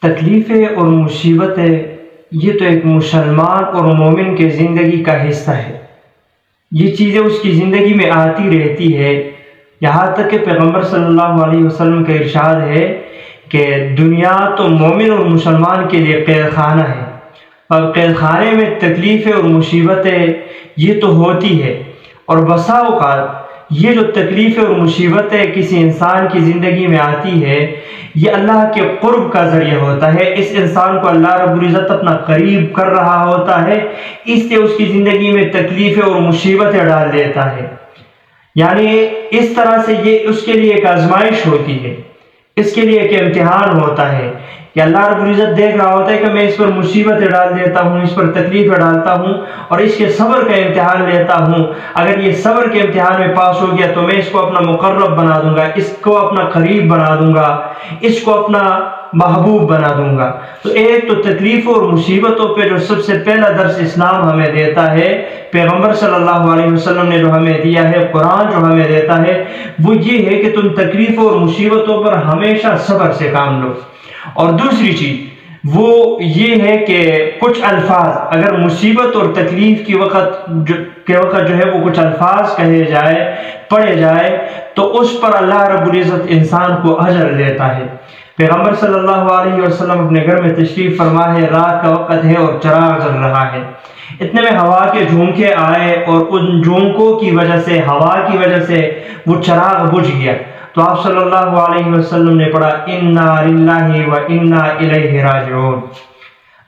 تکلیفیں اور مصیبتیں یہ تو ایک مسلمان اور مومن کے زندگی کا حصہ ہے۔ یہ چیزیں اس کی زندگی میں آتی رہتی ہے، یہاں تک کہ پیغمبر صلی اللہ علیہ وسلم کا ارشاد ہے کہ دنیا تو مومن اور مسلمان کے لیے قید خانہ ہے، اور قید خانے میں تکلیفیں اور مصیبتیں یہ تو ہوتی ہے، اور بسا اوقات یہ جو تکلیفیں اور مصیبتیں کسی انسان کی زندگی میں آتی ہے یہ اللہ کے قرب کا ذریعہ ہوتا ہے۔ اس انسان کو اللہ رب العزت اپنا قریب کر رہا ہوتا ہے، اس سے اس کی زندگی میں تکلیفیں اور مصیبتیں ڈال دیتا ہے۔ یعنی اس طرح سے یہ اس کے لیے ایک آزمائش ہوتی ہے، اس کے لیے ایک امتحان ہوتا ہے کہ اللہ رب العزت دیکھ رہا ہوتا ہے کہ میں اس پر مصیبتیں ڈال دیتا ہوں، اس پر تکلیفیں ڈالتا ہوں اور اس کے صبر کا امتحان لیتا ہوں۔ اگر یہ صبر کے امتحان میں پاس ہو گیا تو میں اس کو اپنا مقرب بنا دوں گا، اس کو اپنا قریب بنا دوں گا، اس کو اپنا محبوب بنا دوں گا۔ تو ایک تو تکلیفوں اور مصیبتوں پہ جو سب سے پہلا درس اسلام ہمیں دیتا ہے، پیغمبر صلی اللہ علیہ وسلم نے جو ہمیں دیا ہے، قرآن جو ہمیں دیتا ہے، وہ یہ ہے کہ تم تکلیفوں اور مصیبتوں پر ہمیشہ صبر سے کام لو۔ اور دوسری چیز وہ یہ ہے کہ کچھ الفاظ اگر مصیبت اور تکلیف کے وقت جو ہے وہ کچھ الفاظ کہے جائے، پڑھے جائے تو اس پر اللہ رب العزت انسان کو اجر دیتا ہے۔ پیغمبر صلی اللہ علیہ وسلم اپنے گھر میں تشریف فرما ہے، رات کا وقت ہے اور چراغ جل رہا ہے، اتنے میں ہوا کے جھونکے آئے اور ان جھونکوں کی وجہ سے، ہوا کی وجہ سے وہ چراغ بجھ گیا۔ تو آپ صلی اللہ علیہ وسلم نے پڑھا انا للہ و انا الیہ راجعون۔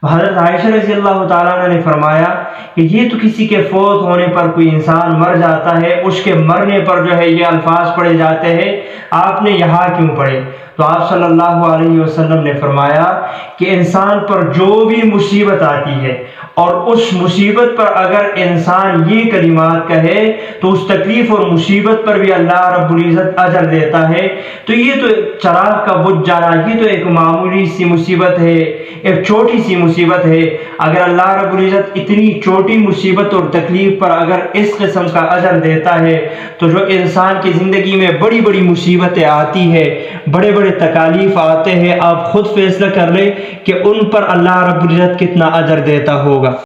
حضرت عائشہ رضی اللہ تعالیٰ عنہ نے فرمایا کہ یہ تو کسی کے فوت ہونے پر کوئی انسان مر جاتا ہے، اس کے مرنے پر جو ہے یہ الفاظ پڑھے جاتے ہیں، آپ نے یہاں کیوں پڑھے؟ تو آپ صلی اللہ علیہ وسلم نے فرمایا کہ انسان پر جو بھی مصیبت آتی ہے اور اس مصیبت پر اگر انسان یہ کلمات کہے تو اس تکلیف اور مصیبت پر بھی اللہ رب العزت اجر دیتا ہے۔ تو یہ تو چراغ کا بجھ جانا یہ تو ایک معمولی سی مصیبت ہے، ایک چھوٹی سی مصیبت ہے۔ اگر اللہ رب العزت اتنی چھوٹی مصیبت اور تکلیف پر اگر اس قسم کا اجر دیتا ہے تو جو انسان کی زندگی میں بڑی بڑی مصیبتیں آتی ہے، بڑے بڑے تکالیف آتے ہیں، آپ خود فیصلہ کر لیں کہ ان پر اللہ رب العزت کتنا اجر دیتا ہوگا۔